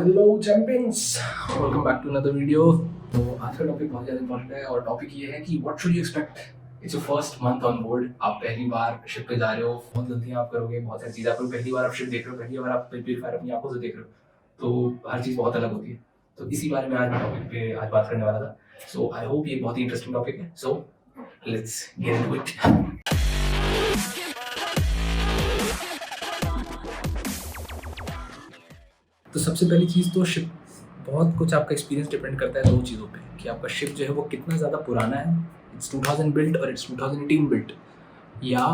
Hello champions, welcome back to another video. तो आज का टॉपिक बहुत ज़्यादा इंपॉर्टेंट है और टॉपिक ये है कि what should you expect. It's your first month on board, आप पहली बार शिप पे जा रहे हो, बहुत गलतियाँ आप करोगे, बहुत सारी चीज़ें आप करोगे, पहली बार आप शिप देख रहे हो, पहली बार आप प्योरीफायर अपनी आंखों से देख रहे हो, तो हर चीज़ बहुत अलग होती है। तो इसी बारे में आज मैं टॉपिक पे आज बात करने वाला था। सो आई होप ये बहुत ही इंटरेस्टिंग टॉपिक है। So let's get into it. तो सबसे पहली चीज़ तो शिप, बहुत कुछ आपका एक्सपीरियंस डिपेंड करता है दो चीज़ों पे, कि आपका शिप जो है वो कितना ज़्यादा पुराना है, इट्स 2000 बिल्ट और इट्स 2018 बिल्ट, या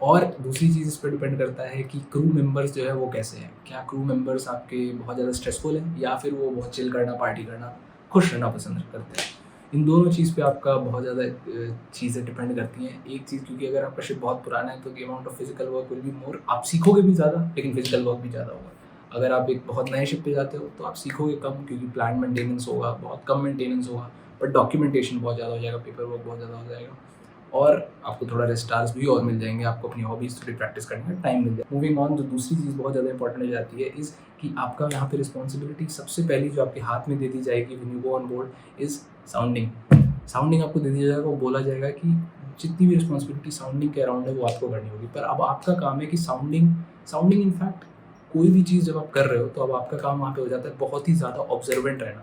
और दूसरी चीज़ इस पर डिपेंड करता है कि क्रू मेंबर्स जो है वो कैसे हैं। क्या क्रू मेंबर्स आपके बहुत ज़्यादा स्ट्रेसफुल हैं या फिर वो बहुत चिल करना, पार्टी करना, खुश रहना पसंद करते हैं। इन दोनों चीज़ पे आपका बहुत ज़्यादा चीज़ें डिपेंड करती हैं। एक चीज़, क्योंकि अगर आपका शिप बहुत पुराना है तो the amount of physical work will be more, आप सीखोगे भी ज़्यादा लेकिन फिजिकल वर्क भी ज़्यादा होगा। अगर आप एक बहुत नए शिप पे जाते हो तो आप सीखोगे कम, क्योंकि प्लान मेंटेनेंस होगा, बहुत कम मेंटेनेंस होगा, बट डॉक्यूमेंटेशन बहुत ज़्यादा हो जाएगा, पेपर वर्क बहुत ज़्यादा हो जाएगा, और आपको थोड़ा रेस्ट आवर्स भी और मिल जाएंगे, आपको अपनी हॉबीज़ थोड़ी प्रैक्टिस करने का टाइम मिल जाएगा। मूविंग ऑन, जो दूसरी चीज़ बहुत ज़्यादा इंपॉर्टेंट हो जाती है इज़ कि आपका यहाँ पे रिस्पॉन्सिबिलिटी सबसे पहली जो आपके हाथ में दे दी जाएगी when you go on board is sounding. Sounding आपको दे दिया जाएगा, वो बोला जाएगा कि जितनी भी रिस्पॉन्सिबिलिटी साउंडिंग के अराउंड है वो आपको करनी होगी। पर अब आपका काम है कि साउंडिंग इनफैक्ट कोई भी चीज़ जब आप कर रहे हो तो अब आपका काम वहाँ पे हो जाता है बहुत ही ज़्यादा ऑब्जर्वेंट रहना।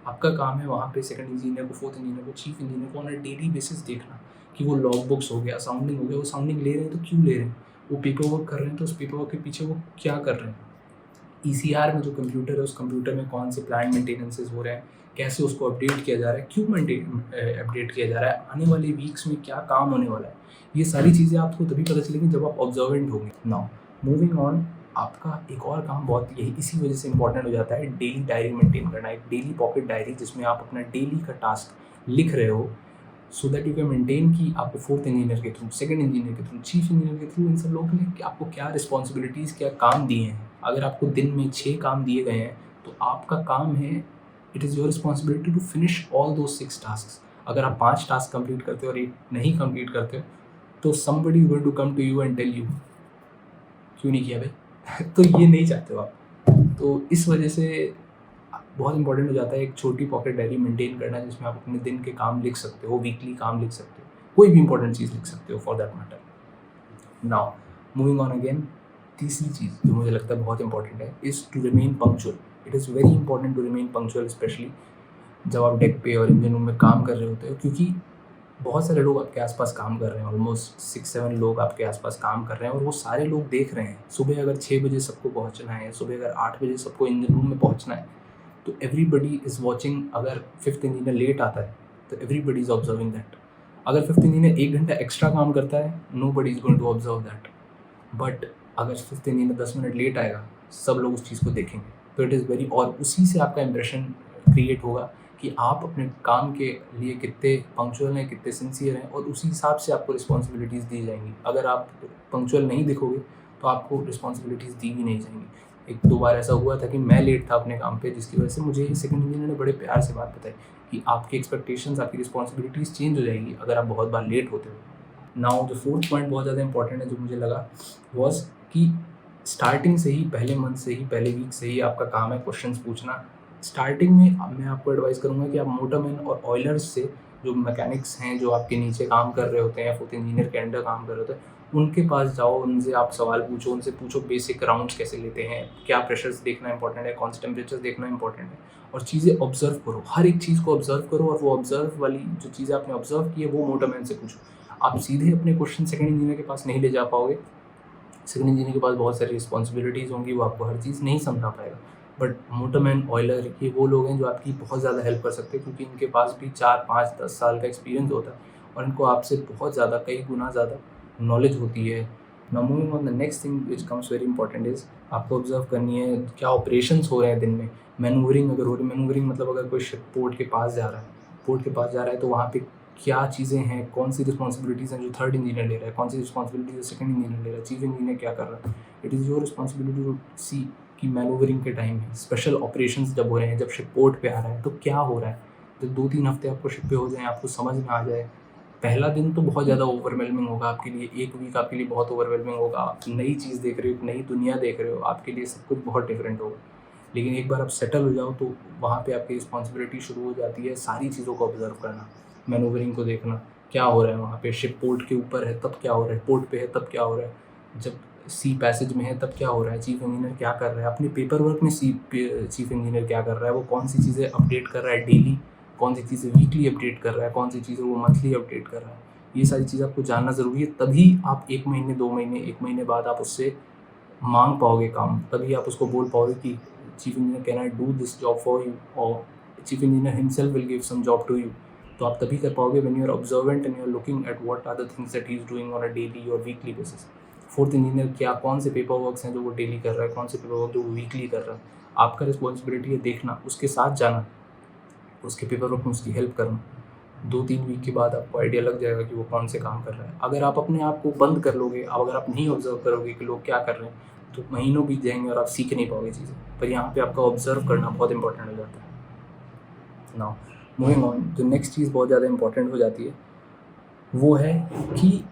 आपका काम है वहाँ पे सेकंड इंजीनियर को, फोर्थ इंजीनियर को, चीफ इंजीनियर को ऑन अ डेली बेसिस देखना कि वो लॉग बुक्स हो गया, साउंडिंग हो गया, वो साउंडिंग ले रहे हैं तो क्यों ले रहे हैं, वो पेपर वर्क कर रहे हैं तो उस पेपर वर्क के पीछे वो क्या कर रहे हैं, ECR में जो कंप्यूटर है उस कंप्यूटर में कौन से प्लान मेंटेनेंसेस हो रहे हैं, कैसे उसको अपडेट किया जा रहा है, क्यों अपडेट किया जा रहा है, आने वाले वीक्स में क्या काम होने वाला है। ये सारी चीज़ें आपको तभी पता चलेंगी जब आप ऑब्जर्वेंट होंगे। नाउ मूविंग ऑन, आपका एक और काम बहुत यही इसी वजह से इंपॉर्टेंट हो जाता है, डेली डायरी मेंटेन करना, एक डेली पॉकेट डायरी जिसमें आप अपना डेली का टास्क लिख रहे हो, सो दैट यू कैन मेंटेन कि आपको फोर्थ इंजीनियर के थ्रू, सेकंड इंजीनियर के थ्रू, चीफ इंजीनियर के थ्रू, इन सब लोगों ने कि आपको क्या रिस्पॉन्सिबिलिटीज़, क्या काम दिए हैं। अगर आपको दिन में 6 काम दिए गए हैं तो आपका काम है, it is your responsibility to finish all दो 6 टास्क। अगर आप 5 टास्क कंप्लीट करते हो और एक नहीं कंप्लीट करते हो तो somebody is going to come to you and tell you क्यों नहीं किया भाई तो ये नहीं चाहते हो आप। तो इस वजह से बहुत इंपॉर्टेंट हो जाता है एक छोटी पॉकेट डायरी मेंटेन करना, जिसमें आप अपने दिन के काम लिख सकते हो, वीकली काम लिख सकते हो, कोई भी इंपॉर्टेंट चीज़ लिख सकते हो for that matter. Now moving on again, तीसरी चीज़ जो मुझे लगता है बहुत इंपॉर्टेंट है is to remain punctual. It is very important to remain punctual, specially जब आप डेक पे और इंजन रूम में काम कर रहे होते हो, क्योंकि बहुत सारे लोग आपके आसपास काम कर रहे हैं, ऑलमोस्ट 6-7 लोग आपके आसपास काम कर रहे हैं, और वो सारे लोग देख रहे हैं। सुबह अगर 6 बजे सबको पहुंचना है, सुबह अगर 8 बजे सबको इंजन रूम में पहुंचना है, तो एवरीबडी इज़ वॉचिंग। अगर फिफ्थ इंजीनियर लेट आता है तो एवरीबडी इज़ ऑब्जर्विंग दैट। अगर फिफ्थ इंजीनियर 1 घंटा एक्स्ट्रा काम करता है, nobody is going to observe that. But अगर फिफ्थ इंजीनियर 10 मिनट लेट आएगा, सब लोग उस चीज़ को देखेंगे। तो इट इज़ वेरी, और उसी से आपका इंप्रेशन क्रिएट होगा कि आप अपने काम के लिए कितने पंक्चुअल हैं, कितने सिंसियर हैं, और उसी हिसाब से आपको रिस्पॉन्सिबिलिटीज़ दी जाएंगी। अगर आप पंक्चुअल नहीं दिखोगे तो आपको रिस्पॉन्सिबिलिटीज़ दी भी नहीं जाएंगी। 1-2 बार ऐसा हुआ था कि मैं लेट था अपने काम पे, जिसकी वजह से मुझे सेकंड इंजीनियर ने बड़े प्यार से बात बताई कि आपकी एक्सपेक्टेशंस, आपकी रिस्पॉन्सिबिलिटीज़ चेंज हो जाएगी अगर आप बहुत बार लेट होते हो। नाउ जो फोर्थ पॉइंट बहुत ज़्यादा इंपॉर्टेंट है जो मुझे लगा वॉज कि स्टार्टिंग से ही, पहले मंथ से ही, पहले वीक से ही आपका काम है क्वेश्चंस पूछना। स्टार्टिंग में मैं आपको एडवाइस करूँगा कि आप मोटरमैन और ऑयलर्स से, जो मैकेनिक्स हैं जो आपके नीचे काम कर रहे होते हैं, फोर्थ इंजीनियर के अंडर काम कर रहे होते हैं, उनके पास जाओ, उनसे आप सवाल पूछो, उनसे पूछो बेसिक राउंड्स कैसे लेते हैं, क्या प्रेशर्स देखना इंपॉर्टेंट है, कौन से टेम्परेचर्स देखना इंपॉर्टेंट है, और चीज़ें ऑब्जर्व करो, हर एक चीज़ को ऑब्जर्व करो, और वो ऑब्जर्व वाली जो चीज़ें आपने ऑब्जर्व की है वो मोटरमैन से पूछो। आप सीधे अपने क्वेश्चन सेकंड इंजीनियर के पास नहीं ले जा पाओगे। सेकंड इंजीनियर के पास बहुत सारी रिस्पॉन्सिबिलिटीज़ होंगी, वो आपको हर चीज़ नहीं समझा पाएगा। बट मोटरमैन, ऑयलर, ये वो लोग हैं जो आपकी बहुत ज़्यादा हेल्प कर सकते हैं, क्योंकि इनके पास भी 4-5-10 साल का एक्सपीरियंस होता है और इनको आपसे बहुत ज़्यादा, कई गुना ज़्यादा नॉलेज होती है। Now moving on, the next thing which comes very important is आपको ऑब्जर्व करनी है क्या ऑपरेशंस हो रहे हैं दिन में। मैनूवरिंग अगर हो रही है, मैनूवरिंग मतलब अगर कोई शिप पोर्ट के पास जा रहा है, तो वहाँ पे क्या चीज़ें हैं, कौन सी रिस्पॉन्सिबिलिटीज़ हैं जो थर्ड इंजीनियर ले रहा है, कौन सी रिस्पॉन्सिबिलिटीज़ जो सेकंड इंजीनियर ले रहा है, चीफ इंजीनियर क्या कर रहा है। It is your responsibility to see कि मैनूवरिंग के टाइम में, स्पेशल ऑपरेशंस जब हो रहे हैं, जब शिप पोर्ट पे आ रहा है तो क्या हो रहा है। तो 2-3 हफ्ते आपको शिप पे हो जाए, आपको समझ में आ जाए। पहला दिन तो बहुत ज़्यादा ओवरवेलमिंग होगा आपके लिए, 1 वीक आपके लिए बहुत ओवरवेलमिंग होगा। आप नई चीज़ देख रहे हो, नई दुनिया देख रहे हो, आपके लिए सब कुछ बहुत डिफरेंट होगा। लेकिन एक बार आप सेटल हो जाओ तो वहाँ पे आपकी रिस्पॉन्सिबिलिटी शुरू हो जाती है सारी चीज़ों को ऑब्जर्व करना, मैनूवरिंग को देखना, क्या हो रहा है वहाँ पे, शिप पोर्ट के ऊपर है तब क्या हो रहा है, पोर्ट पे है तब क्या हो रहा है, जब सी पैसेज में है तब क्या हो रहा है, चीफ इंजीनियर क्या कर रहा है, अपने पेपर वर्क में चीफ इंजीनियर क्या कर रहा है, वो कौन सी चीज़ें अपडेट कर रहा है डेली, कौन सी चीज़ें वीकली अपडेट कर रहा है, कौन सी चीज़ें वो मंथली अपडेट कर रहा है। ये सारी चीज़ें आपको जानना ज़रूरी है, तभी आप 1 महीने 2 महीने 1 महीने बाद आप उससे मांग पाओगे काम, तभी आप उसको बोल पाओगे कि chief engineer can I do this job for you, और chief engineer himself will give some job to you. तो आप तभी कर पाओगे when you are observant and you are looking at what are the things that he is doing on a daily और weekly basis. Fourth engineer क्या कौन से paper works हैं जो वो डेली कर रहा है, कौन से पेपर वर्क जो वो वीकली कर रहा है। आपका रिस्पॉन्सिबिलिटी है देखना, उसके साथ जाना, उसके पेपर वर्क में उसकी हेल्प करना। 2-3 वीक के बाद आपको आइडिया लग जाएगा कि वो कौन से काम कर रहा है। अगर आप अपने आप को बंद कर लोगे, अगर आप नहीं ऑब्जर्व करोगे कि लोग क्या कर रहे हैं, तो महीनों बीत जाएंगे और आप सीख नहीं पाओगे चीज़ें। पर यहाँ पे आपका ऑब्जर्व करना बहुत इंपॉर्टेंट हो जाता है। नाउ मूविंग ऑन, जो नेक्स्ट चीज़ बहुत ज़्यादा इंपॉर्टेंट हो जाती है वो है कि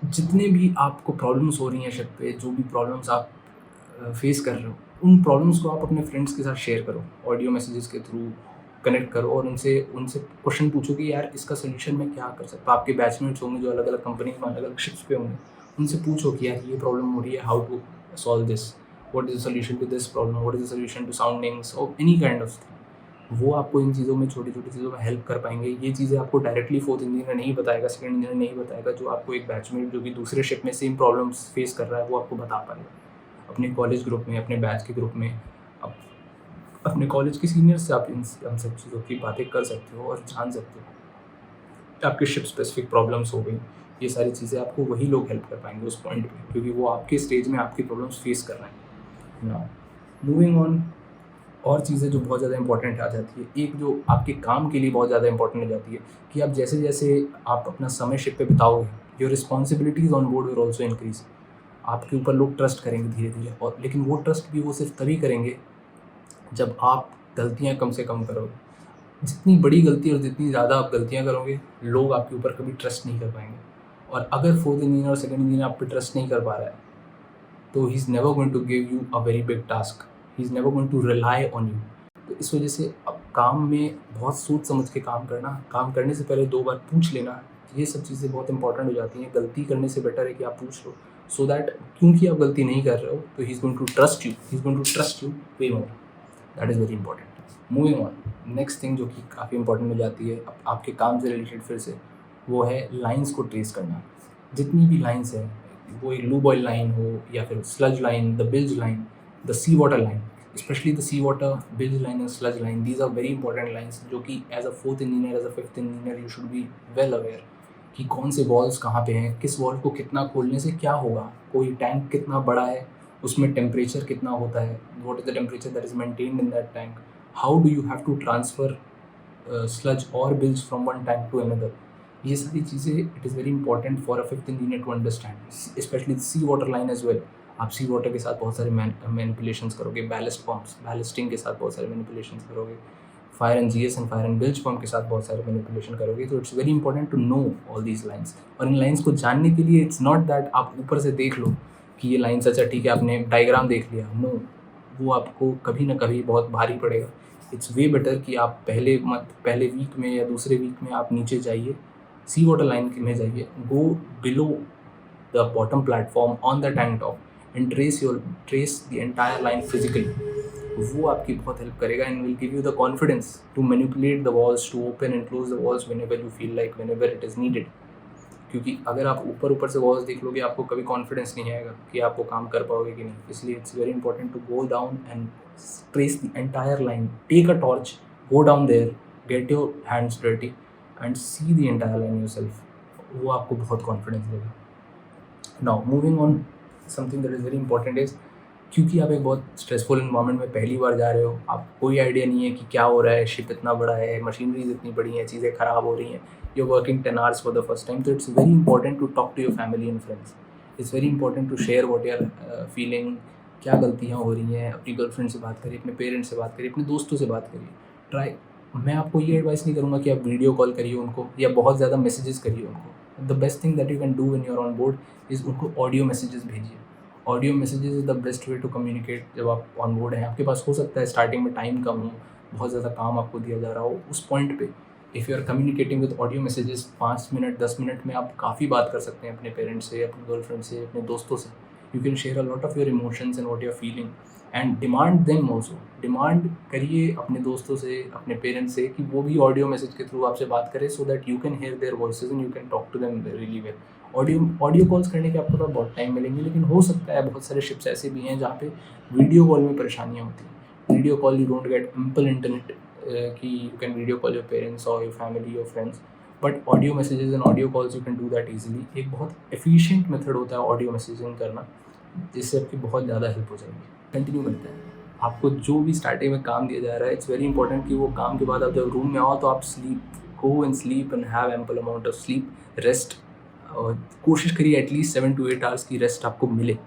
जितने भी आपको प्रॉब्लम्स हो रही हैं शिप पे, जो भी प्रॉब्लम्स आप फेस कर रहे हो, उन प्रॉब्लम्स को आप अपने फ्रेंड्स के साथ शेयर करो, ऑडियो मैसेजेस के थ्रू कनेक्ट करो और उनसे उनसे क्वेश्चन पूछो कि यार इसका सोल्यूशन मैं क्या कर सकता हूँ। आपके बैचमेट्स होंगे जो अलग अलग कंपनी में अलग अलग शिप्स पे होंगे, उनसे पूछो कि यार ये प्रॉब्लम हो रही है, how to solve this, what is the solution to this problem, what is the solution to soundings और एनी काइंड ऑफ थिंग। वो आपको इन चीज़ों में, छोटी छोटी चीज़ों में हेल्प कर पाएंगे। ये चीज़ें आपको डायरेक्टली फोर्थ इंजीनियर नहीं बताएगा, सेकंड इंजीनियर नहीं बताएगा, जो आपको एक बैचमेट जो कि दूसरे शिप में सेम प्रॉब्लम्स फेस कर रहा है वो आपको बता पाएगा। अपने कॉलेज ग्रुप में, अपने बैच के ग्रुप में, अपने कॉलेज के सीनियर से आप इन सब चीज़ों की बातें कर सकते हो और जान सकते हो। आपके शिप स्पेसिफिक प्रॉब्लम्स हो गई, ये सारी चीज़ें आपको वही लोग हेल्प कर पाएंगे उस पॉइंट पे, क्योंकि वो आपके स्टेज में आपकी प्रॉब्लम्स फेस कर रहे हैं। नाउ मूविंग ऑन, और चीज़ें जो बहुत ज़्यादा इंपॉर्टेंट आ जाती है, एक जो आपके काम के लिए बहुत ज़्यादा इंपॉर्टेंट हो जाती है कि आप जैसे जैसे आप अपना समय शिप पे बिताओगे, your responsibilities on board will also increase. आपके ऊपर लोग ट्रस्ट करेंगे धीरे धीरे, और लेकिन वो ट्रस्ट भी वो सिर्फ तभी करेंगे जब आप गलतियाँ कम से कम करोगे। जितनी बड़ी गलती और जितनी ज़्यादा आप गलतियाँ करोगे, लोग आपके ऊपर कभी ट्रस्ट नहीं कर पाएंगे। और अगर फोर्थ इंजीनियर और सेकंड इंजीनियर आप पे ट्रस्ट नहीं कर पा रहा है, तो he is never going to give you a very big task, he is never going to rely on you. तो इस वजह से अब काम में बहुत सोच समझ के काम करना, काम करने से पहले 2 बार पूछ लेना, ये सब चीज़ें बहुत इंपॉर्टेंट हो जाती हैं। गलती करने से बेटर है कि आप पूछ लो, सो दैट क्योंकि आप गलती नहीं कर रहे हो तो he is going to trust you, he is going to trust you way more. That is very important. Moving on, next thing जो कि काफ़ी इंपॉर्टेंट हो जाती है आपके काम से रिलेटेड फिर से, वो है लाइंस को ट्रेस करना। जितनी भी लाइंस है, वो एक लूब ऑयल लाइन हो या फिर sludge line, the bilge line, the sea water line, especially the sea water, bilge line and sludge line, these are very important lines जो कि as a fourth engineer, as a fifth engineer you should be well aware कि कौन से valves कहाँ पे हैं, किस valve को कितना खोलने से क्या होगा, कोई टैंक कितना बड़ा है, उसमें टेम्परेचर कितना होता है, what is the temperature that is maintained in that tank, how do you have to transfer sludge or bilge from one tank to another। ये सारी चीज़ें it is very important for a fifth engineer to understand, especially the sea water line as well। आप सी water के साथ बहुत सारे manipulations करोगे, बैलिस्ट pumps, बैलिस्टिंग के साथ बहुत सारे मैनिपुलेशंस करोगे, fire and GS and fire and bilge pump के साथ बहुत सारे मैनिपुलेशन करोगे। तो it's very important to know all these lines. और इन लाइन्स को जानने के लिए इट्स नॉट दैट आप ऊपर से देख लो कि ये लाइन्स, अच्छा ठीक है आपने डायग्राम देख लिया, नो, वो आपको कभी ना कभी बहुत भारी पड़ेगा। इट्स वे बेटर कि आप पहले वीक में या दूसरे वीक में आप नीचे जाइए, सी वाटर लाइन में जाइए, go below the bottom platform on the tank top and trace the entire line physically। वो आपकी बहुत हेल्प करेगा and will give you the confidence to manipulate the walls, to open and close the walls whenever you feel like, whenever it is needed। क्योंकि अगर आप ऊपर से walls देख लोगे, आपको कभी कॉन्फिडेंस नहीं आएगा कि आप वो काम कर पाओगे कि नहीं। इसलिए it's very important to go down and trace the entire line, take a torch, go down there, get your hands dirty and see the entire line yourself. वो आपको बहुत कॉन्फिडेंस देगा। Now moving on, something that is very important is, क्योंकि आप एक बहुत stressful environment में पहली बार जा रहे हो, आपको कोई आइडिया नहीं है कि क्या हो रहा है, शिप इतना बड़ा है, मशीनरीज इतनी बड़ी हैं, चीज़ें ख़राब हो रही हैं, you working 10 hours for the first time. तो it's very important to talk to your family and friends. It's very important to share what you're feeling, क्या गलतियाँ हो रही हैं, अपनी गर्लफ्रेंड से बात करिए, अपने पेरेंट्स से बात करिए, अपने दोस्तों से बात करिए। मैं आपको ये एडवाइस नहीं करूँगा कि आप वीडियो कॉल करिए उनको या बहुत ज़्यादा मैसेजेस करिए उनको। The best thing that you can do when you are on board is उनको ऑडियो मैसेजेस भेजिए। Audio messages is the best way to communicate जब आप ऑन बोर्ड हैं। आपके पास हो सकता है स्टार्टिंग में टाइम कम हो, बहुत ज़्यादा काम आपको दिया जा रहा हो, उस पॉइंट पे if you are communicating with audio messages 5 minute 10 minute में आप काफ़ी बात कर सकते हैं अपने पेरेंट्स से, अपनी गर्लफ्रेंड से, अपने दोस्तों से। You can share a lot of your emotions and what you are feeling and demand them also. Demand करिए अपने दोस्तों से, अपने पेरेंट्स से कि वो भी ऑडियो मैसेज के थ्रू आपसे बात करें, so that you can hear their voices and you can talk to them really well. Audio calls करने के आपको तो बहुत टाइम मिलेंगे, लेकिन हो सकता है बहुत सारे शिप्स ऐसे भी हैं जहाँ पे वीडियो कॉल में परेशानियाँ होती हैं। Video call you don't get ample internet कि you can video call your parents और your family, your friends, but audio messages and audio calls you can do that easily. एक बहुत एफिशिएंट मेथड होता है ऑडियो मैसेजिंग करना, जिससे आपकी बहुत ज़्यादा हेल्प हो जाएगी। कंटिन्यू करते हैं। आपको जो भी स्टार्टिंग में काम दिया जा रहा है, इट्स वेरी इंपॉर्टेंट कि वो काम के बाद आप जब रूम में आओ तो आप go and sleep and have ample amount of sleep, rest. और कोशिश करिए एटलीस्ट 7 to 8 आवर्स की रेस्ट आपको मिले,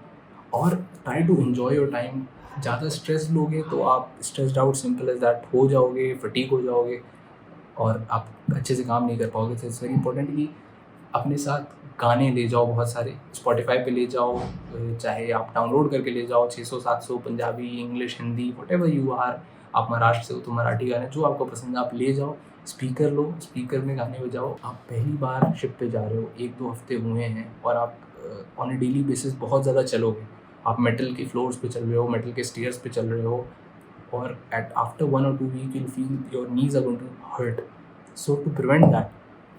और try to enjoy your time. ज़्यादा स्ट्रेस लोगे तो आप stressed out, simple as that, हो जाओगे, फटीग हो जाओगे और आप अच्छे से काम नहीं कर पाओगे। तो इट्स वेरी इंपॉर्टेंट कि अपने साथ गाने ले जाओ, बहुत सारे स्पॉटिफाई पे ले जाओ, चाहे आप डाउनलोड करके ले जाओ 600-700 Punjabi, English, Hindi, whatever you are. आप महाराष्ट्र से हो तो मराठी गाने जो आपको पसंद है आप ले जाओ, स्पीकर लो, स्पीकर में गाने बजाओ। आप पहली बार शिप पे जा रहे हो, 1-2 हफ्ते हुए हैं और आप ऑन अ डेली बेसिस बहुत ज़्यादा चलोगे। आप मेटल के फ्लोर्स पे चल रहे हो, मेटल के स्टेयर्स पे चल रहे हो, और after 1 or 2 week you'll feel your knees are going to hurt. So to prevent that,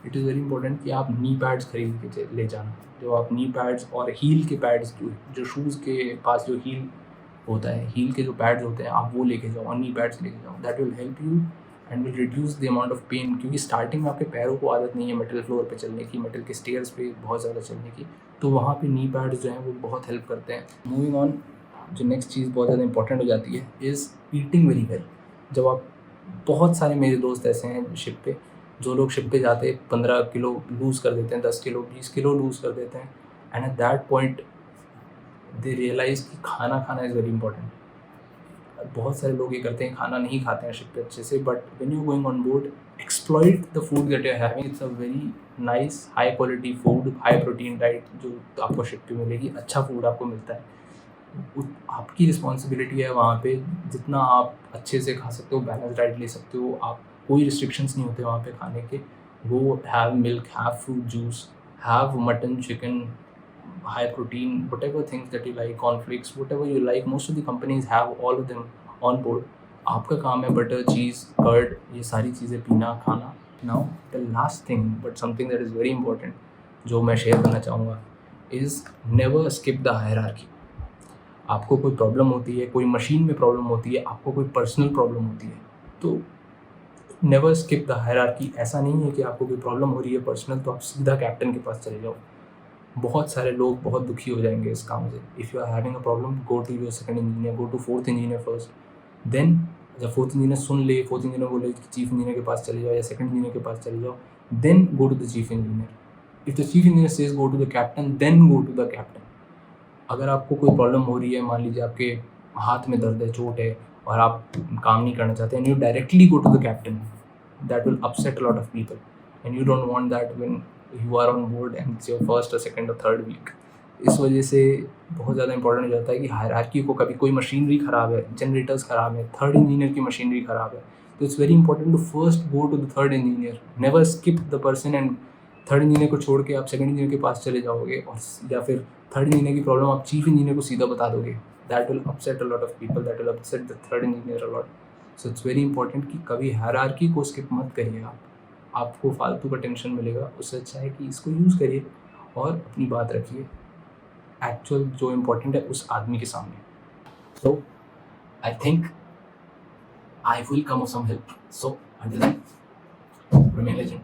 it is very important कि आप नी पैड्स खरीद के ले जाना। जो आप नी पैड्स और हील के पैड्स, जो शूज़ के पास जो हील होता है, हील के जो पैड्स होते हैं, आप वो लेके जाओ और नी पैड्स लेके जाओ। That will help you and will reduce the amount of pain, क्योंकि स्टार्टिंग में आपके पैरों को आदत नहीं है मेटल फ्लोर पे चलने की, मेटल के स्टेयर्स पे बहुत ज़्यादा चलने की, तो वहाँ पे नी पैड्स जो हैं वो बहुत हेल्प करते हैं। मूविंग ऑन, जो नेक्स्ट चीज़ बहुत ज़्यादा इंपॉर्टेंट हो जाती है इज़ ईटिंग वेरी वेल। जब आप, बहुत सारे मेरे दोस्त ऐसे हैं शिप पे, जो लोग शिप पे जाते 15 किलो लूज़ कर देते हैं, 10 किलो 20 किलो लूज़ कर देते हैं, and at that point they realise कि खाना इज़ वेरी इंपॉर्टेंट। बहुत सारे लोग ये करते हैं, खाना नहीं खाते हैं शिप पे अच्छे से, but when you going on board, exploit the food that you are having. It's a very nice high quality food, high protein diet जो आपको शिप पे मिलेगी, अच्छा फूड आपको मिलता है। आपकी रिस्पॉन्सिबिलिटी है वहाँ पे, जितना आप अच्छे से खा सकते हो, बैलेंस डाइट ले सकते हो आप, कोई रिस्ट्रिक्शंस नहीं होते वहाँ पे खाने के। वो have milk, have fruit juice, have mutton, chicken, high protein, whatever things that you like, cornflakes, whatever you like, most of the companies have all of them on board. आपका काम है बटर, चीज़, कर्ड, ये सारी चीज़ें पीना, खाना। Now the last thing, but something that is very important, जो मैं शेयर करना चाहूँगा, is never skip the hierarchy. आपको कोई प्रॉब्लम होती है, कोई मशीन में प्रॉब्लम होती है, आपको कोई पर्सनल प्रॉब्लम होती है, तो नेवर स्किप द हायरार्की। ऐसा नहीं है कि आपको कोई प्रॉब्लम हो रही है पर्सनल तो आप सीधा कैप्टन के पास चले जाओ। बहुत सारे लोग बहुत दुखी हो जाएंगे इस काम से। If you are having a problem, go to your second engineer, go to fourth engineer first, then जब फोर्थ इंजीनियर सुन ले, फोर्थ इंजीनियर बोले कि चीफ इंजीनियर के पास चले जाओ या सेकंड इंजीनियर के पास चले जाओ, then go to the chief engineer. If the chief engineer says go to the captain, then go to the captain. अगर आपको कोई प्रॉब्लम हो रही है, मान लीजिए आपके हाथ में दर्द है, चोट है और आप काम नहीं करना चाहते, and you directly go to the captain, that will upset a lot of people, and you don't want that when you are on board and it's your first और सेकंड और थर्ड वीक। इस वजह से बहुत ज़्यादा important हो जाता है कि हायरार्की को, कभी कोई मशीनरी ख़राब है, जनरेटर्स ख़राब है, थर्ड इंजीनियर की मशीनरी ख़राब है, तो it's very important to first go to the third engineer. Never skip the person and third engineer को छोड़ के आप सेकंड इंजीनियर के पास चले जाओगे, और या फिर थर्ड इंजीनियर की प्रॉब्लम आप चीफ इंजीनियर को सीधा बता दोगे, that will upset a lot of people, that will upset the third engineer a lot. So it's very important कि कभी हायरार्की को स्किप मत करिए आप, आपको फालतू का टेंशन मिलेगा। उससे अच्छा है कि इसको यूज़ करिए और अपनी बात रखिए एक्चुअल जो इम्पोर्टेंट है उस आदमी के सामने। So I think I will come of some help, so until then remain legend.